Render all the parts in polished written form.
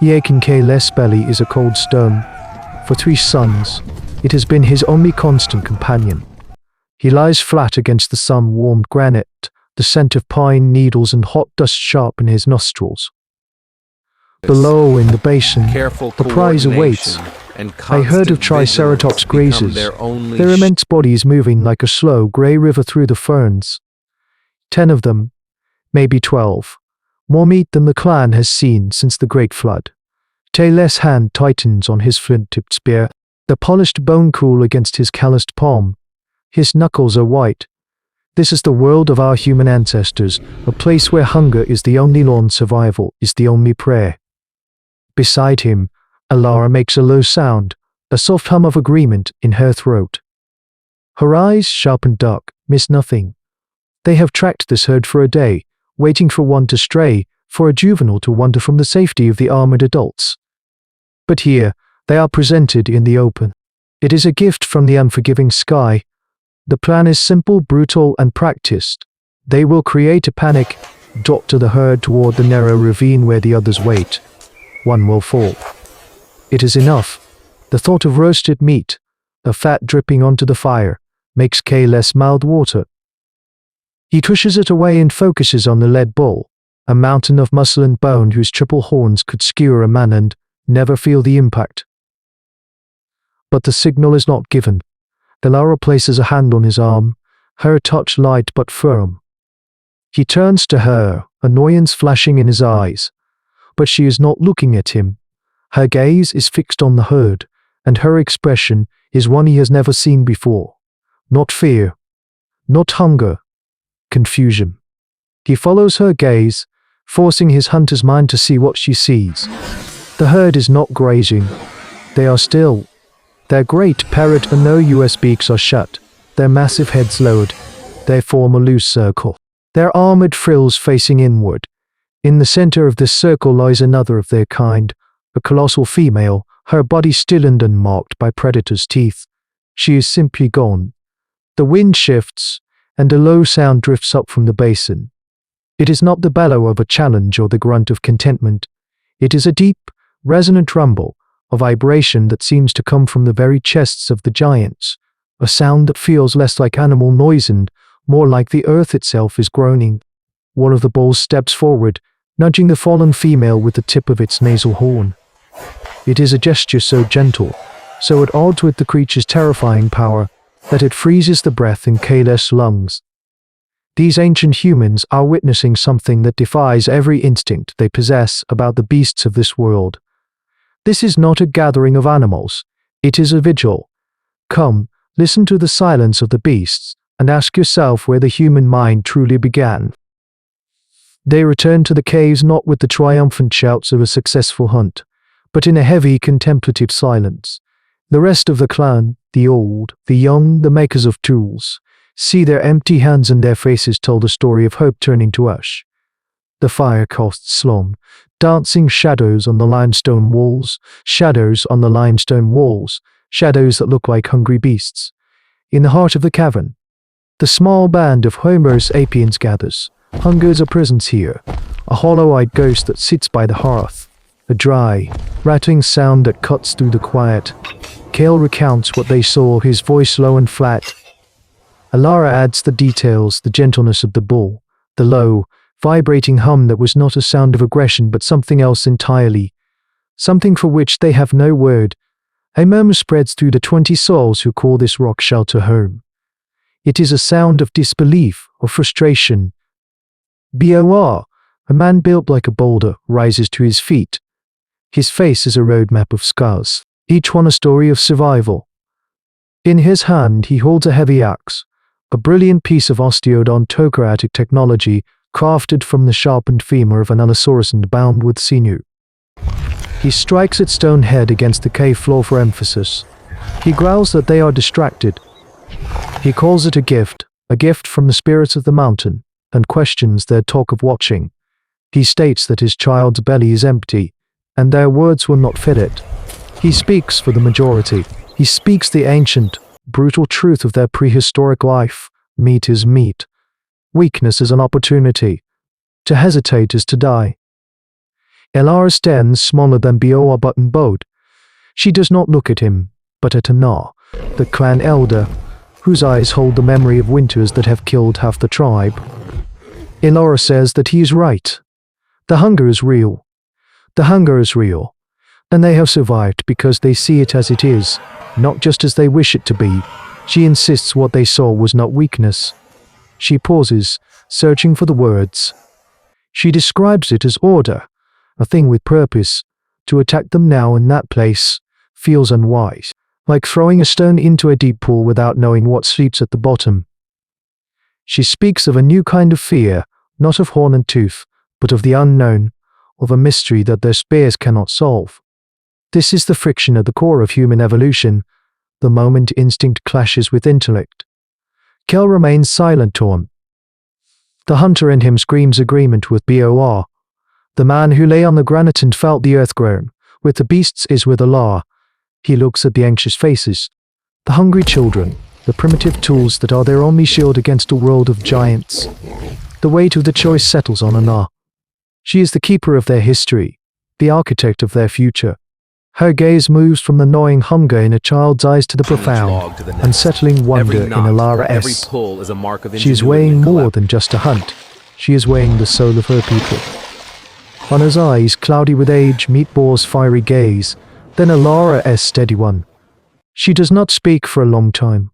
Yek in K's belly is a cold stone. For 3 suns, it has been his only constant companion. He lies flat against the sun-warmed granite, the scent of pine needles and hot dust sharp in his nostrils. Below in the basin, the prize awaits. I heard of Triceratops grazers, their immense bodies moving like a slow grey river through the ferns. 10 of them, maybe 12, more meat than the clan has seen since the Great Flood. K's hand tightens on his flint-tipped spear, the polished bone cool against his calloused palm. His knuckles are white. This is the world of our human ancestors, a place where hunger is the only law and survival is the only prayer. Beside him, Alara makes a low sound, a soft hum of agreement in her throat. Her eyes, sharp and dark, miss nothing. They have tracked this herd for a day, waiting for one to stray, for a juvenile to wander from the safety of the armored adults. But here, they are presented in the open. It is a gift from the unforgiving sky. The plan is simple, brutal, and practiced. They will create a panic, doctor the herd toward the narrow ravine where the others wait. One will fall. It is enough. The thought of roasted meat, of fat dripping onto the fire, makes K's mouth water. He pushes it away and focuses on the lead bull, a mountain of muscle and bone whose triple horns could skewer a man and never feel the impact. But the signal is not given. Alara places a hand on his arm, her touch light but firm. He turns to her, annoyance flashing in his eyes. But she is not looking at him. Her gaze is fixed on the herd, and her expression is one he has never seen before. Not fear, not hunger, confusion. He follows her gaze, forcing his hunter's mind to see what she sees. The herd is not grazing. They are still. Their great parrot and no US beaks are shut, their massive heads lowered. They form a loose circle, their armored frills facing inward. In the center of this circle lies another of their kind, a colossal female, her body still and marked by predators' teeth. She is simply gone. The wind shifts, and a low sound drifts up from the basin. It is not the bellow of a challenge or the grunt of contentment. It is a deep, resonant rumble, a vibration that seems to come from the very chests of the giants, a sound that feels less like animal noise and more like the earth itself is groaning. One of the bulls steps forward, nudging the fallen female with the tip of its nasal horn. It is a gesture so gentle, so at odds with the creature's terrifying power, that it freezes the breath in K's lungs. These ancient humans are witnessing something that defies every instinct they possess about the beasts of this world. This is not a gathering of animals, it is a vigil. Come, listen to the silence of the beasts, and ask yourself where the human mind truly began. They return to the caves not with the triumphant shouts of a successful hunt, but in a heavy contemplative silence. The rest of the clan, the old, the young, the makers of tools, see their empty hands and their faces tell the story of hope turning to ash. The fire casts long, dancing shadows on the limestone walls, shadows on the limestone walls, shadows that look like hungry beasts. In the heart of the cavern, the small band of Homo Sapiens gathers. Hunger is a presence here, a hollow-eyed ghost that sits by the hearth, a dry, rattling sound that cuts through the quiet. Kale recounts what they saw, his voice low and flat. Alara adds the details, the gentleness of the bull, the low, vibrating hum that was not a sound of aggression but something else entirely, something for which they have no word. A murmur spreads through the 20 souls who call this rock shelter home. It is a sound of disbelief, of frustration. Bor, a man built like a boulder, rises to his feet. His face is a roadmap of scars, each one a story of survival. In his hand he holds a heavy axe, a brilliant piece of osteodontocratic technology crafted from the sharpened femur of an allosaurus and bound with sinew. He strikes its stone head against the cave floor for emphasis. He growls that they are distracted. He calls it a gift from the spirits of the mountain, and questions their talk of watching. He states that his child's belly is empty, and their words will not fit it. He speaks for the majority. He speaks the ancient, brutal truth of their prehistoric life. Meat is meat. Weakness is an opportunity. To hesitate is to die. Elara stands smaller than Bioa but in boat. She does not look at him, but at Anar, the clan elder, whose eyes hold the memory of winters that have killed half the tribe. Elara says that he is right. The hunger is real. The hunger is real. And they have survived because they see it as it is, not just as they wish it to be. She insists what they saw was not weakness. She pauses, searching for the words. She describes it as order, a thing with purpose. To attack them now in that place feels unwise, like throwing a stone into a deep pool without knowing what sleeps at the bottom. She speaks of a new kind of fear, not of horn and tooth, but of the unknown, of a mystery that their spears cannot solve. This is the friction at the core of human evolution, the moment instinct clashes with intellect. Kel remains silent to him. The hunter in him screams agreement with Bor. The man who lay on the granite and felt the earth groan, with the beasts is with Allah. He looks at the anxious faces, the hungry children, the primitive tools that are their only shield against a world of giants. The weight of the choice settles on Anar. She is the keeper of their history, the architect of their future. Her gaze moves from the gnawing hunger in a child's eyes to the profound, unsettling wonder in Elara S. She is weighing more than just a hunt. She is weighing the soul of her people. Anar's eyes, cloudy with age, meet Bor's fiery gaze, then Elara S' steady one. She does not speak for a long time.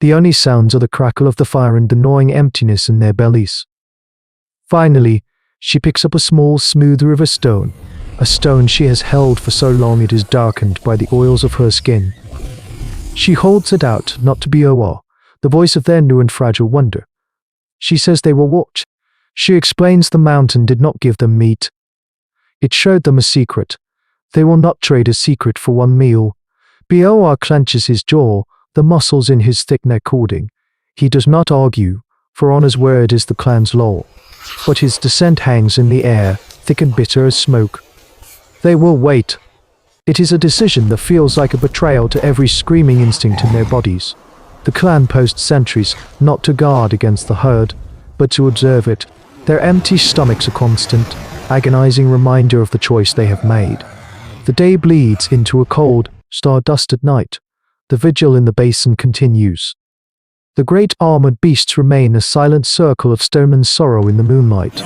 The only sounds are the crackle of the fire and the gnawing emptiness in their bellies. Finally, she picks up a small, smooth river stone, a stone she has held for so long it is darkened by the oils of her skin. She holds it out, not to Bor, the voice of their new and fragile wonder. She says they will watch. She explains the mountain did not give them meat. It showed them a secret. They will not trade a secret for one meal. Bor clenches his jaw, the muscles in his thick neck holding. He does not argue, for Honor's word is the clan's law. But his dissent hangs in the air, thick and bitter as smoke. They will wait. It is a decision that feels like a betrayal to every screaming instinct in their bodies. The clan posts sentries, not to guard against the herd, but to observe it. Their empty stomachs a constant, agonizing reminder of the choice they have made. The day bleeds into a cold, star-dusted night. The vigil in the basin continues. The great armored beasts remain a silent circle of stone and sorrow in the moonlight.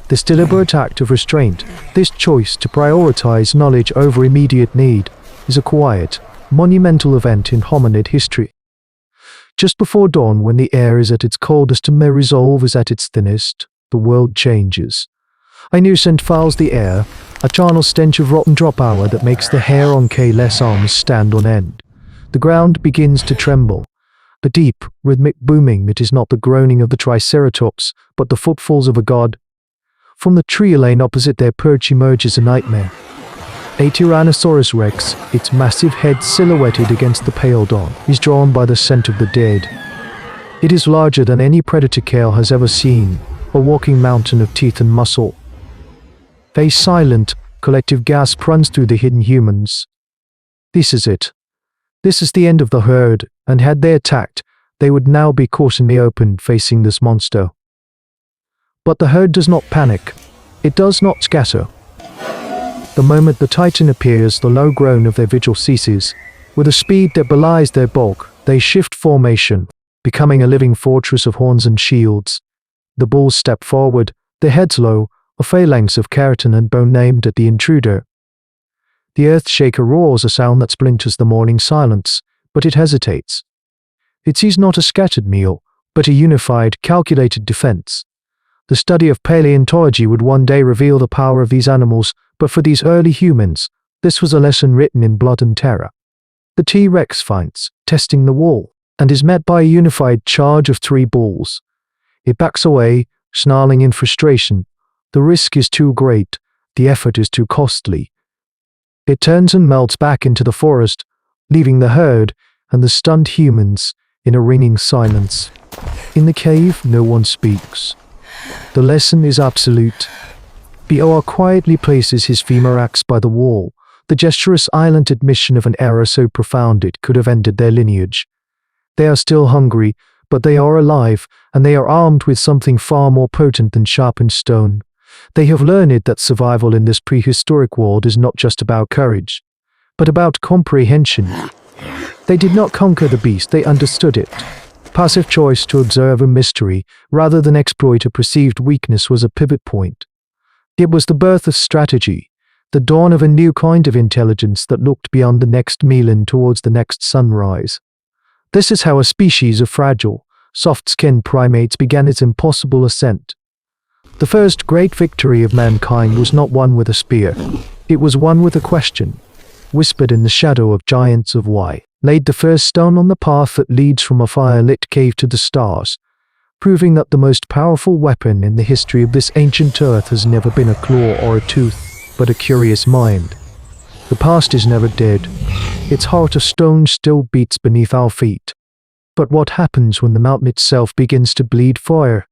This deliberate act of restraint, this choice to prioritize knowledge over immediate need, is a quiet, monumental event in hominid history. Just before dawn, when the air is at its coldest and their resolve is at its thinnest, the world changes. A new scent fouls the air, a charnel stench of rotten drop hour that makes the hair on K-less arms stand on end. The ground begins to tremble. The deep, rhythmic booming, it is not the groaning of the Triceratops, but the footfalls of a god. From the tree lane opposite their perch emerges a nightmare. A Tyrannosaurus Rex, its massive head silhouetted against the pale dawn, is drawn by the scent of the dead. It is larger than any predator Kale has ever seen, a walking mountain of teeth and muscle. A silent, collective gasp runs through the hidden humans. This is it. This is the end of the herd, and had they attacked, they would now be caught in the open facing this monster. But the herd does not panic. It does not scatter. The moment the titan appears, the low groan of their vigil ceases. With a speed that belies their bulk, they shift formation, becoming a living fortress of horns and shields. The bulls step forward, their heads low, a phalanx of keratin and bone aimed at the intruder. The earth-shaker roars a sound that splinters the morning silence, but it hesitates. It sees not a scattered meal, but a unified, calculated defense. The study of paleontology would one day reveal the power of these animals, but for these early humans, this was a lesson written in blood and terror. The T-Rex finds, testing the wall, and is met by a unified charge of 3 bulls. It backs away, snarling in frustration. The risk is too great, the effort is too costly. It turns and melts back into the forest, leaving the herd and the stunned humans in a ringing silence. In the cave, no one speaks. The lesson is absolute. Bor quietly places his femur axe by the wall, the gesturous island admission of an error so profound it could have ended their lineage. They are still hungry, but they are alive, and they are armed with something far more potent than sharpened stone. They have learned that survival in this prehistoric world is not just about courage, but about comprehension. They did not conquer the beast, they understood it. Passive choice to observe a mystery rather than exploit a perceived weakness was a pivot point. It was the birth of strategy, the dawn of a new kind of intelligence that looked beyond the next meal and towards the next sunrise. This is how a species of fragile, soft-skinned primates began its impossible ascent. The first great victory of mankind was not won with a spear. It was won with a question, whispered in the shadow of giants of Y. Laid the first stone on the path that leads from a fire-lit cave to the stars, proving that the most powerful weapon in the history of this ancient earth has never been a claw or a tooth, but a curious mind. The past is never dead. Its heart of stone still beats beneath our feet. But what happens when the mountain itself begins to bleed fire?